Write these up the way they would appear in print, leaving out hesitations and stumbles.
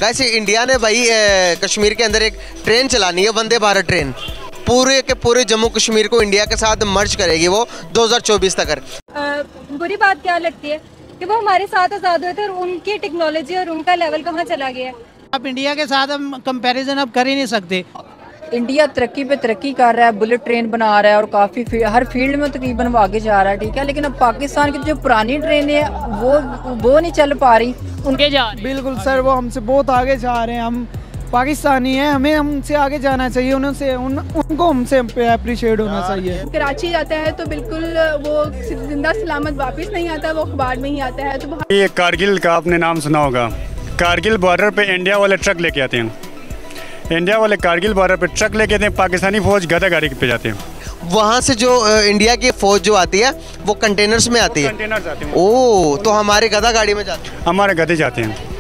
Guys India ने भाई कश्मीर के अंदर एक ट्रेन चलानी है, वंदे भारत ट्रेन। पूरे के पूरे जम्मू कश्मीर को इंडिया के साथ मर्ज करेगी वो 2024 तक। बुरी बात क्या लगती है कि वो हमारे साथ आज़ाद हुए थे और उनकी टेक्नोलॉजी और उनका लेवल कहाँ चला गया है। अब इंडिया के साथ हम कंपैरिजन अब कर ही नहीं सकते। इंडिया तरक्की पे तरक्की कर रहा है, बुलेट ट्रेन बना रहा है और काफ़ी हर फील्ड में तकरीबन वो आगे जा रहा है, ठीक है। लेकिन अब पाकिस्तान की जो पुरानी ट्रेन है वो नहीं चल पा रही, उनके जा रहे। बिल्कुल सर, वो हमसे बहुत आगे जा रहे हैं। हम पाकिस्तानी हैं, हमें हमसे आगे जाना चाहिए, उनको हमसे अप्रिशिएट होना चाहिए। कराची जाता है तो बिल्कुल वो जिंदा सलामत वापस नहीं आता, वो अखबार में ही आता है। तो ये कारगिल का आपने नाम सुना होगा। कारगिल बॉर्डर पे इंडिया वाले ट्रक लेके आते हैं, इंडिया वाले कारगिल बॉर्डर पे ट्रक लेके आते हैं, पाकिस्तानी फौज गधा गाड़ी पे जाते हैं। वहाँ से जो इंडिया की फौज जो आती है वो कंटेनर्स में आती है। कंटेनर्स आते हैं। ओह, तो हमारे गधा गाड़ी में जाते हैं। हमारे गधे जाते हैं।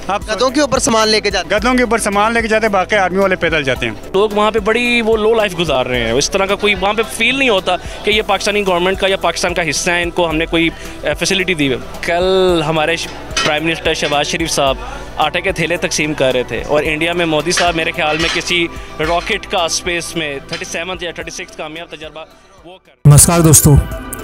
आप गधों के ऊपर सामान लेके जाते हैं। गधों के ऊपर सामान लेके जाते हैं, बाकी आर्मी वाले पैदल जाते हैं। लोग वहाँ पे बड़ी वो लो लाइफ गुजार रहे हैं। इस तरह का कोई वहाँ पे फील नहीं होता कि ये पाकिस्तानी गवर्नमेंट का या पाकिस्तान का हिस्सा है, इनको हमने कोई फैसिलिटी दी है। कल हमारे प्राइम मिनिस्टर शहबाज शरीफ साहब आटे के थैले तकसीम कर रहे थे और इंडिया में मोदी साहब मेरे ख्याल में किसी रॉकेट का स्पेस में 37 या 36 कामयाब तजर्बा वो कर। नमस्कार दोस्तों,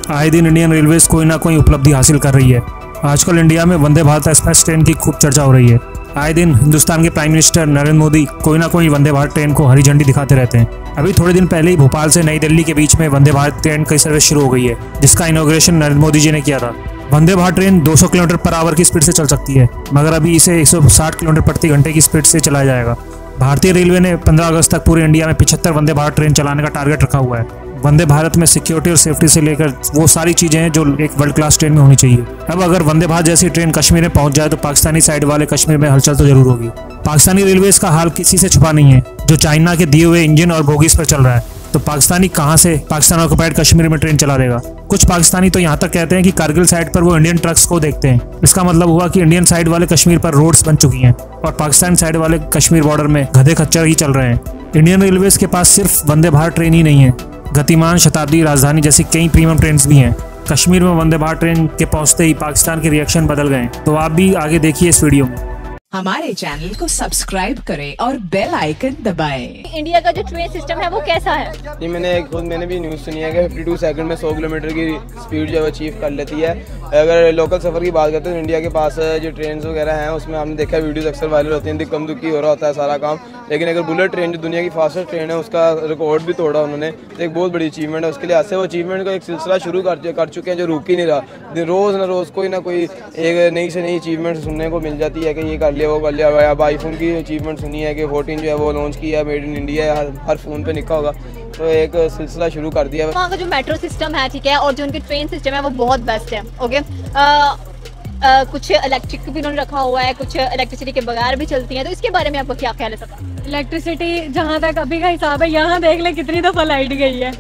आए दिन इंडियन रेलवेज कोई ना कोई उपलब्धि हासिल कर रही है। आजकल इंडिया में वंदे भारत एक्सप्रेस ट्रेन की खूब चर्चा हो रही है। आए दिन हिंदुस्तान के प्राइम मिनिस्टर नरेंद्र मोदी कोई ना कोई वंदे भारत ट्रेन को हरी झंडी दिखाते रहते हैं। अभी थोड़े दिन पहले ही भोपाल से नई दिल्ली के बीच में वंदे भारत ट्रेन की सर्विस शुरू हो गई है, जिसका इनॉग्रेशन नरेंद्र मोदी जी ने किया था। Vande Bharat train 200 kilometre per hour की स्पीड से चल सकती है, मगर अभी इसे 160 किलोमीटर प्रति घंटे की स्पीड से चलाया जाएगा। भारतीय रेलवे ने 15 अगस्त तक पूरे इंडिया में 75 वंदे भारत ट्रेन चलाने का टारगेट रखा हुआ है। वंदे भारत में सिक्योरिटी और सेफ्टी से लेकर वो सारी चीजें हैं जो एक वर्ल्ड क्लास ट्रेन में होनी चाहिए। अब अगर वंदे भारत जैसी ट्रेन कश्मीर में पहुंच जाए तो पाकिस्तानी साइड वाले कश्मीर में हलचल तो जरूर होगी। पाकिस्तानी रेलवे का हाल किसी से छुपा नहीं है, जो चाइना के दिए हुए इंजन और बोगीज पर चल रहा है। तो पाकिस्तानी कहां से पाकिस्तान ऑक्युपाइड कश्मीर में ट्रेन चला देगा। कुछ पाकिस्तानी तो यहां तक कहते हैं कि कारगिल साइड पर वो इंडियन ट्रक्स को देखते हैं। इसका मतलब हुआ कि इंडियन साइड वाले कश्मीर पर रोड्स बन चुकी हैं और पाकिस्तान साइड वाले कश्मीर बॉर्डर में गधे खच्चर ही चल रहे हैं। इंडियन रेलवेज के पास सिर्फ वंदे भारत ट्रेन ही नहीं है, गतिमान, शताब्दी, राजधानी जैसी कई प्रीमियम ट्रेन भी हैं। कश्मीर में वंदे भारत ट्रेन के पहुंचते ही पाकिस्तान के रिएक्शन बदल गए। तो आप भी आगे देखिए इस वीडियो में। हमारे चैनल को सब्सक्राइब करें और बेल आइकन दबाएं। इंडिया का जो ट्रेन सिस्टम है वो कैसा है? ये मैंने भी न्यूज़ सुनी है कि 52 सेकंड में 100 किलोमीटर की स्पीड जो अचीव कर लेती है। अगर लोकल सफ़र की बात करते हैं तो इंडिया के पास जो ट्रेन वगैरह हैं उसमें हमने देखा वीडियोस अक्सर वायरल होती हैं, कम दुखी हो रहा होता है सारा काम। लेकिन अगर बुलेट ट्रेन जो दुनिया की फास्टेस्ट ट्रेन है उसका रिकॉर्ड भी तोड़ा उन्होंने, तो एक बहुत बड़ी अचीवमेंट है। उसके लिए से वो अचीवमेंट का एक सिलसिला शुरू कर चुके हैं जो रुक ही नहीं रहा। रोज़ ना रोज़ कोई ना कोई एक नई से नई अचीवमेंट सुनने को मिल जाती है कि ये कर लिया वो कर लिया। अब आईफोन की अचीवमेंट सुनी है कि 14 जो है वो लॉन्च किया है, मेड इन इंडिया है, हर फ़ोन पे लिखा होगा। तो एक सिलसिला शुरू कर दिया। वहाँ का जो मेट्रो सिस्टम है, ठीक है, और जो उनके ट्रेन सिस्टम है वो बहुत बेस्ट है। ओके, कुछ इलेक्ट्रिक भी उन्होंने रखा हुआ है, कुछ इलेक्ट्रिसिटी के बगैर भी चलती हैं। तो इसके बारे में आपको क्या ख्याल है सब? इलेक्ट्रिसिटी जहाँ तक अभी का हिसाब है, यहाँ देख ले कितनी दफ़ा लाइट गई है।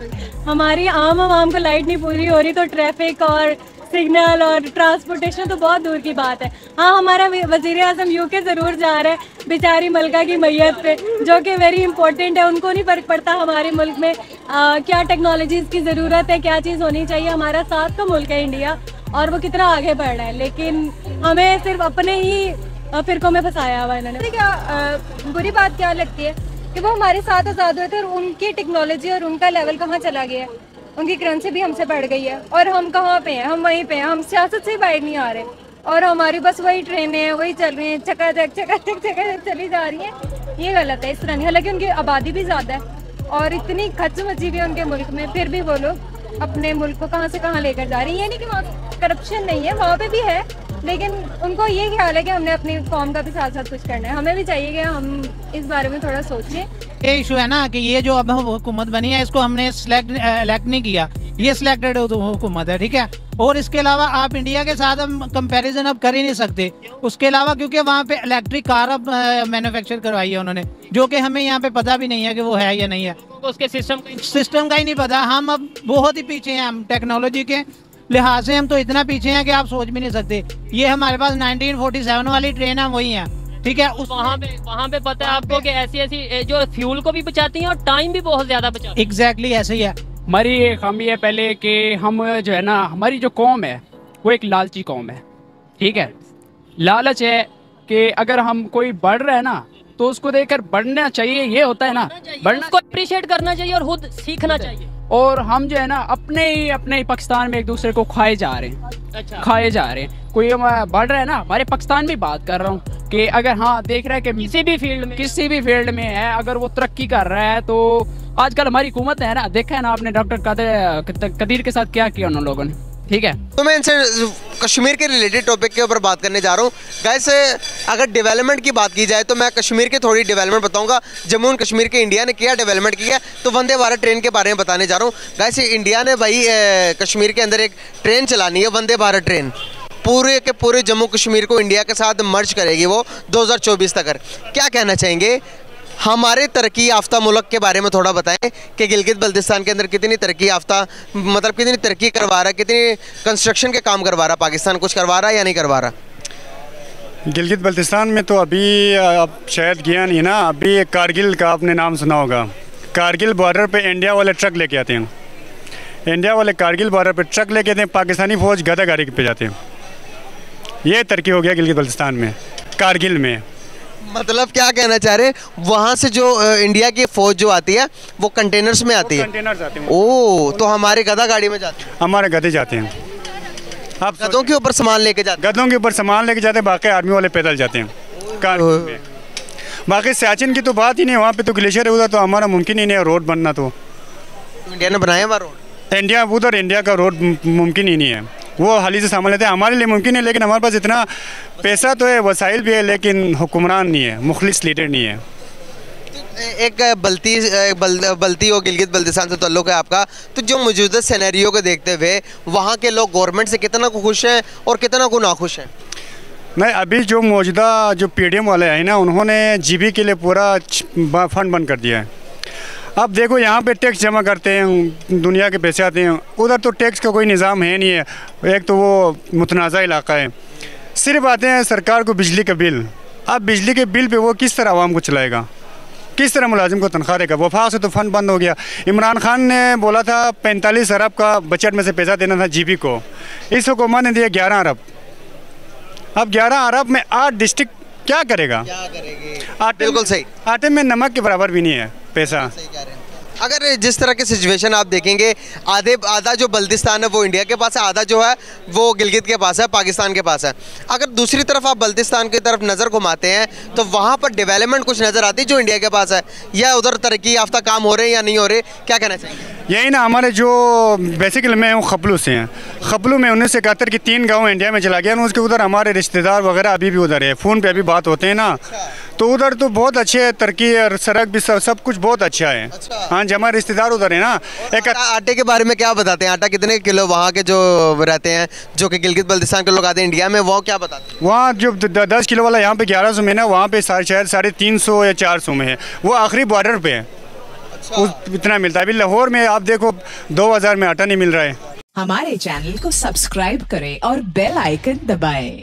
हमारी आम को लाइट नहीं पूरी हो रही तो ट्रैफिक और सिग्नल और ट्रांसपोर्टेशन तो बहुत दूर की बात है। हाँ, हमारा वज़ीर आज़म यूके ज़रूर जा रहे हैं बेचारी मलका की मैयत पे, जो कि वेरी इंपॉर्टेंट है। उनको नहीं फ़र्क पड़ता हमारे मुल्क में क्या टेक्नोलॉजीज़ की ज़रूरत है, क्या चीज़ होनी चाहिए। हमारा साथ का मुल्क है इंडिया और वो कितना आगे बढ़ रहा है, लेकिन हमें सिर्फ अपने ही फ़िरकों में फंसाया हुआ इन्होंने। क्या बुरी बात क्या लगती है कि वो हमारे साथ आज़ाद हुए थे और उनकी टेक्नोलॉजी और उनका लेवल कहाँ चला गया है। उनकी करेंसी भी हमसे बढ़ गई है और हम कहाँ पे हैं? हम वहीं पे हैं, हम सियासत से बाहर नहीं आ रहे और हमारी बस वही ट्रेनें हैं, वही चल रही हैं, चकाचक चली जा रही हैं। ये गलत है, इस तरह नहीं। हालांकि उनकी आबादी भी ज़्यादा है और इतनी खर्च मची हुई है उनके मुल्क में, फिर भी वो लोग अपने मुल्क को कहाँ से कहाँ लेकर जा रही है। ये नहीं कि वहाँ करप्शन नहीं है, वहाँ पे भी है, लेकिन उनको ये ख्याल है कि हमने अपनी कौम का भी साथ साथ कुछ करना है। हमें भी चाहिए कि हम इस बारे में थोड़ा सोचें। ये इशू है ना कि ये जो अब हुकूमत बनी है इसको हमने इलेक्ट नहीं किया, ये सिलेक्टेड हुकूमत है, ठीक है। और इसके अलावा आप इंडिया के साथ हम कंपैरिजन अब कर ही नहीं सकते। उसके अलावा क्योंकि वहाँ पे इलेक्ट्रिक कार अब मैन्युफैक्चर करवाई है उन्होंने, जो कि हमें यहाँ पे पता भी नहीं है कि वो है या नहीं है। तो उसके सिस्टम का ही नहीं पता। हम अब बहुत ही पीछे हैं, हम टेक्नोलॉजी के लिहाज से हम तो इतना पीछे हैं कि आप सोच भी नहीं सकते। ये हमारे पास 1947 वाली ट्रेन है, वही है, ठीक है। उस वहाँ पे पता है आपको कि ऐसी जो फ्यूल को भी बचाती हैं और टाइम भी बहुत ज्यादा बचाती है। एग्जैक्टली ऐसे ही है। हमारी एक खामी है पहले कि हम जो है ना, हमारी जो कौम है वो एक लालची कौम है, ठीक है। लालच है कि अगर हम कोई बढ़ रहा है ना तो उसको देखकर बढ़ना चाहिए, ये होता है ना, बढ़ना को अप्रिशिएट करना चाहिए और खुद सीखना चाहिए। और हम जो है ना अपने ही पाकिस्तान में एक दूसरे को खाए जा रहे हैं, खाए जा रहे हैं। कोई बढ़ रहा है ना, हमारे पाकिस्तान में बात कर रहा हूँ कि अगर हाँ देख रहा है कि किसी भी फील्ड में है, अगर वो तरक्की कर रहा है तो आजकल हमारी हुकूमत है ना, देखा है ना आपने डॉक्टर कदीर के साथ क्या किया उन लोगों ने, ठीक है। तो मैं इनसे कश्मीर के रिलेटेड टॉपिक के ऊपर बात करने जा रहा हूँ गाइस। अगर डेवलपमेंट की बात की जाए तो मैं कश्मीर की थोड़ी डेवलपमेंट बताऊंगा। जम्मू एंड कश्मीर के इंडिया ने क्या डेवलपमेंट किया, तो वंदे भारत ट्रेन के बारे में बताने जा रहा हूँ गाइस। इंडिया ने भाई कश्मीर के अंदर एक ट्रेन चलानी है, वंदे भारत ट्रेन। पूरे के पूरे जम्मू कश्मीर को इंडिया के साथ मर्ज करेगी वो 2024 तक। क्या कहना चाहेंगे हमारे तरक्की याफ्ता मुल्क के बारे में थोड़ा बताएं कि गिलगित बल्तिस्तान के अंदर कितनी तरक्की याफ्ता, मतलब कितनी तरक्की करवा रहा है, कितनी कंस्ट्रक्शन के काम करवा रहा पाकिस्तान, कुछ करवा रहा है या नहीं करवा रहा? गिलगित बल्तिस्तान में तो अभी आप शायद गया नहीं ना। अभी कारगिल का आपने नाम सुना होगा। कारगिल बॉर्डर पे इंडिया वाले ट्रक लेके आते हैं, इंडिया वाले कारगिल बॉर्डर पे ट्रक लेके आते हैं, पाकिस्तानी फ़ौज गदा गाड़ी पे जाते हैं। ये तरक्की हो गया गिलगित बल्तिस्तान में, कारगिल में। मतलब क्या कहना चाह रहे हैं, वहाँ से जो इंडिया की फ़ौज जो आती है वो कंटेनर्स में आती है? कंटेनर्स आते हैं। ओह, तो हमारे गदा गाड़ी में जाते हैं? हमारे गधे जाते हैं। आप गधों के ऊपर सामान लेके जाते हैं? गधों के ऊपर सामान लेके जाते हैं, बाकी आर्मी वाले पैदल जाते हैं कारगिल में। बाकी सियाचिन की तो बात ही नहीं, वहाँ पे तो ग्लेशियर है, उधर तो हमारा मुमकिन ही नहीं है रोड बनना। तो इंडिया ने बनाया वहाँ रोड? इंडिया का रोड मुमकिन ही नहीं है। वो हाल ही से सामान लेते हैं, हमारे लिए मुमकिन है, लेकिन हमारे पास इतना पैसा तो है, वसाइल भी है, लेकिन हुक्मरान नहीं है, मुखलिस लीडर नहीं है। एक बल्ती और गिलगित बल्तिस्तान से ताल्लुक़ है आपका, तो जो मौजूदा सिनेरियो को देखते हुए वहाँ के लोग गवर्नमेंट से कितना को खुश हैं और कितना को नाखुश हैं? नहीं, अभी जो मौजूदा जो PDM वाले हैं ना, उन्होंने GB के लिए पूरा फंड बंद कर दिया है। अब देखो यहाँ पे टैक्स जमा करते हैं, दुनिया के पैसे आते हैं, उधर तो टैक्स का कोई निज़ाम है नहीं है। एक तो वो मुतनाज़ा इलाका है, सिर्फ आते हैं सरकार को बिजली का बिल। अब बिजली के बिल पे वो किस तरह आवाम को चलाएगा, किस तरह मुलाजिम को तनख्वाह देगा? वफा से तो फ़ंड बंद हो गया। इमरान खान ने बोला था 45 अरब का बजट में से पैसा देना था GB को, इस हुकूमत ने दिया 11 अरब। अब 11 अरब में 8 डिस्ट्रिक्ट क्या करेगा? बिल्कुल सही, आटे में नमक के बराबर भी नहीं है पैसा। अगर जिस तरह की सिचुएशन आप देखेंगे, आधा जो बल्तिस्तान है वो इंडिया के पास है, आधा जो है वो गिलगित के पास है, पाकिस्तान के पास है। अगर दूसरी तरफ आप बल्तिस्तान की तरफ नज़र घुमाते हैं तो वहाँ पर डेवलपमेंट कुछ नज़र आती है जो इंडिया के पास है, या उधर तरक्की याफ्ता चाहिए हो रहे हैं या नहीं हो रहे? क्या कहना चाहिए? यही ना, हमारे जो बेसिकली मैं हूँ खपलू से हैं। खपलू में 1971 की 3 गाँव इंडिया में चला गया, उसके उधर हमारे रिश्तेदार वगैरह अभी भी उधर है, फ़ोन पे अभी बात होते हैं ना, तो उधर तो बहुत अच्छे है, तरक्की और सड़क भी सब कुछ बहुत अच्छा है। हाँ जी, हमारे रिश्तेदार उधर है ना। एक आटे के बारे में क्या बताते हैं? आटा कितने किलो वहाँ के जो रहते हैं, जो कि गिलगित बल्तिस्तान के लोग आते हैं इंडिया में, वो क्या बताते हैं? वहाँ जो 10 किलो वाला यहाँ पे 1100 में ना, वहाँ पे शायद 350 या 400 में है, वो आखिरी बॉर्डर पे है। इतना मिलता है। अभी लाहौर में आप देखो 2000 में आटा नहीं मिल रहा है। हमारे चैनल को सब्सक्राइब करें और बेल आइकन दबाएं।